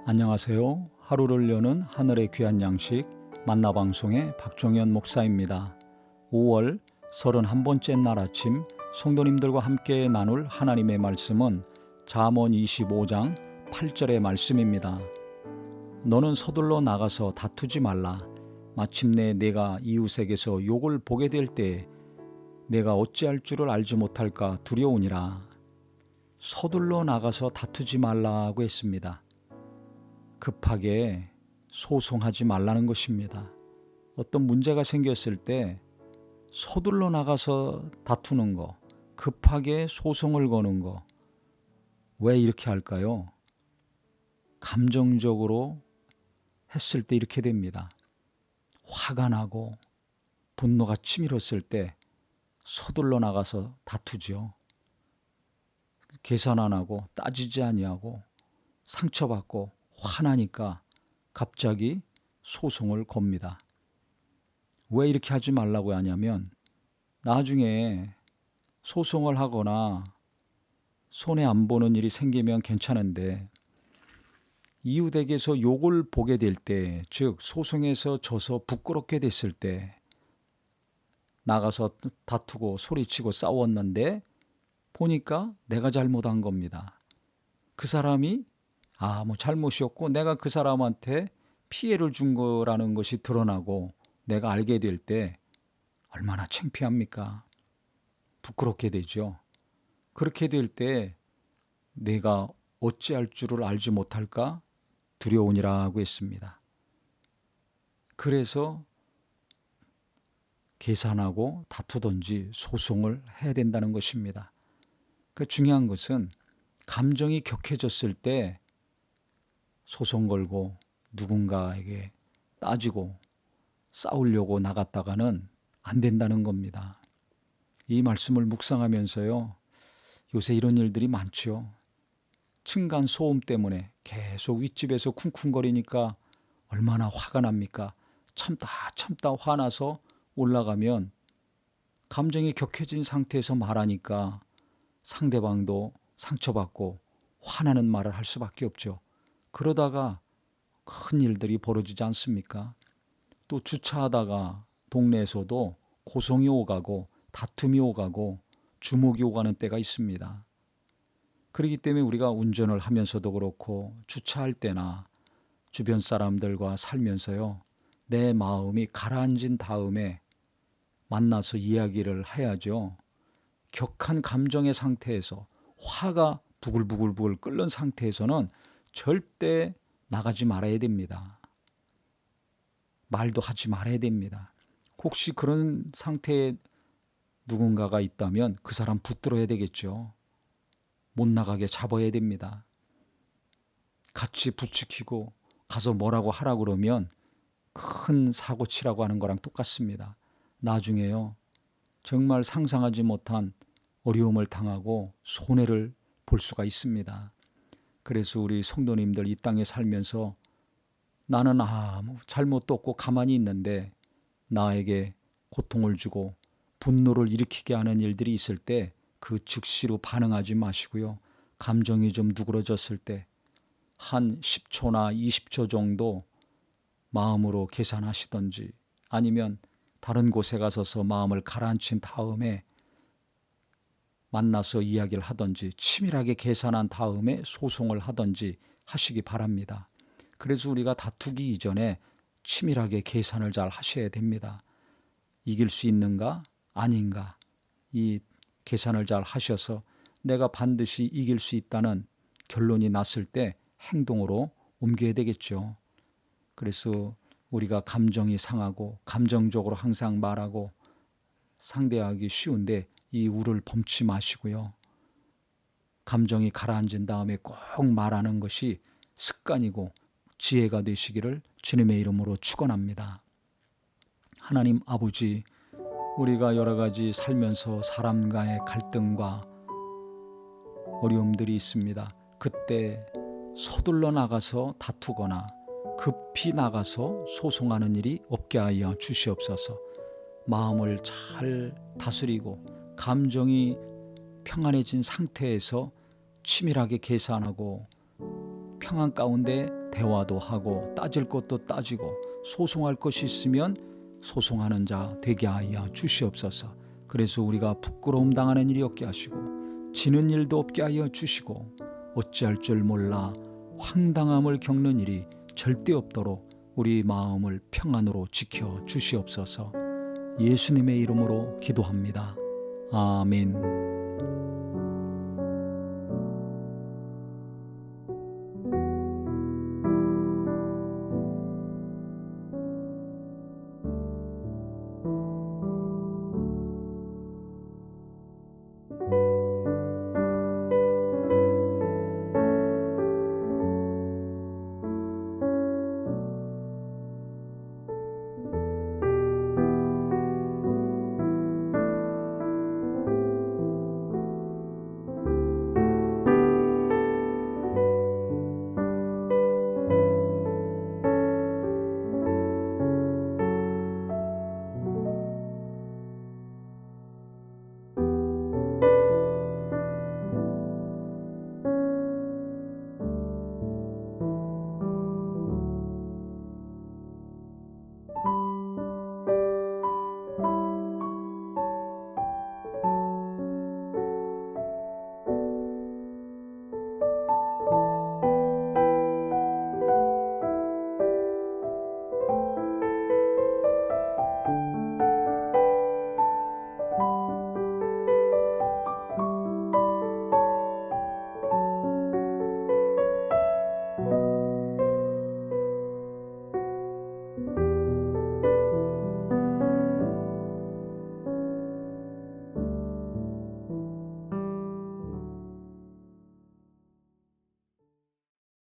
안녕하세요. 하루를 여는 하늘의 귀한 양식 만나방송의 박종현 목사입니다. 5월 31번째 날 아침 성도님들과 함께 나눌 하나님의 말씀은 잠언 25장 8절의 말씀입니다. 너는 서둘러 나가서 다투지 말라. 마침내 내가 이웃에게서 욕을 보게 될 때 내가 어찌할 줄을 알지 못할까 두려우니라. 서둘러 나가서 다투지 말라고 했습니다. 급하게 소송하지 말라는 것입니다. 어떤 문제가 생겼을 때 서둘러 나가서 다투는 거, 급하게 소송을 거는 거, 왜 이렇게 할까요? 감정적으로 했을 때 이렇게 됩니다. 화가 나고 분노가 치밀었을 때 서둘러 나가서 다투죠. 계산 안 하고 따지지 아니하고 상처받고 화나니까 갑자기 소송을 겁니다. 왜 이렇게 하지 말라고 하냐면 나중에 소송을 하거나 손해 안 보는 일이 생기면 괜찮은데 이웃에게서 욕을 보게 될 때, 즉 소송에서 져서 부끄럽게 됐을 때 나가서 다투고 소리치고 싸웠는데 보니까 내가 잘못한 겁니다. 그 사람이 뭐 잘못이었고 내가 그 사람한테 피해를 준 거라는 것이 드러나고 내가 알게 될 때 얼마나 창피합니까? 부끄럽게 되죠. 그렇게 될 때 내가 어찌할 줄을 알지 못할까 두려우니라고 했습니다. 그래서 계산하고 다투든지 소송을 해야 된다는 것입니다. 그 중요한 것은 감정이 격해졌을 때 소송 걸고 누군가에게 따지고 싸우려고 나갔다가는 안 된다는 겁니다. 이 말씀을 묵상하면서요, 요새 이런 일들이 많죠. 층간 소음 때문에 계속 윗집에서 쿵쿵거리니까 얼마나 화가 납니까? 참다 화나서 올라가면 감정이 격해진 상태에서 말하니까 상대방도 상처받고 화나는 말을 할 수밖에 없죠. 그러다가 큰 일들이 벌어지지 않습니까? 또 주차하다가 동네에서도 고성이 오가고 다툼이 오가고 주목이 오가는 때가 있습니다. 그렇기 때문에 우리가 운전을 하면서도 그렇고 주차할 때나 주변 사람들과 살면서요, 내 마음이 가라앉은 다음에 만나서 이야기를 해야죠. 격한 감정의 상태에서 화가 부글부글 끓는 상태에서는 절대 나가지 말아야 됩니다. 말도 하지 말아야 됩니다. 혹시 그런 상태에 누군가가 있다면 그 사람 붙들어야 되겠죠. 못 나가게 잡아야 됩니다. 같이 부추기고 가서 뭐라고 하라 그러면 큰 사고 치라고 하는 거랑 똑같습니다. 나중에요, 정말 상상하지 못한 어려움을 당하고 손해를 볼 수가 있습니다. 그래서 우리 성도님들 이 땅에 살면서 나는 아무 잘못도 없고 가만히 있는데 나에게 고통을 주고 분노를 일으키게 하는 일들이 있을 때 그 즉시로 반응하지 마시고요. 감정이 좀 누그러졌을 때 한 10초나 20초 정도 마음으로 계산하시든지 아니면 다른 곳에 가서서 마음을 가라앉힌 다음에 만나서 이야기를 하든지 치밀하게 계산한 다음에 소송을 하든지 하시기 바랍니다. 그래서 우리가 다투기 이전에 치밀하게 계산을 잘 하셔야 됩니다. 이길 수 있는가 아닌가, 이 계산을 잘 하셔서 내가 반드시 이길 수 있다는 결론이 났을 때 행동으로 옮겨야 되겠죠. 그래서 우리가 감정이 상하고 감정적으로 항상 말하고 상대하기 쉬운데 이 우를 범치 마시고요. 감정이 가라앉은 다음에 꼭 말하는 것이 습관이고 지혜가 되시기를 주님의 이름으로 축원합니다. 하나님 아버지, 우리가 여러 가지 살면서 사람과의 갈등과 어려움들이 있습니다. 그때 서둘러 나가서 다투거나 급히 나가서 소송하는 일이 없게 하여 주시옵소서. 마음을 잘 다스리고 감정이 평안해진 상태에서 치밀하게 계산하고 평안 가운데 대화도 하고 따질 것도 따지고 소송할 것이 있으면 소송하는 자 되게 하여 주시옵소서. 그래서 우리가 부끄러움 당하는 일이 없게 하시고 지는 일도 없게 하여 주시고 어찌할 줄 몰라 황당함을 겪는 일이 절대 없도록 우리 마음을 평안으로 지켜 주시옵소서. 예수님의 이름으로 기도합니다. 아멘.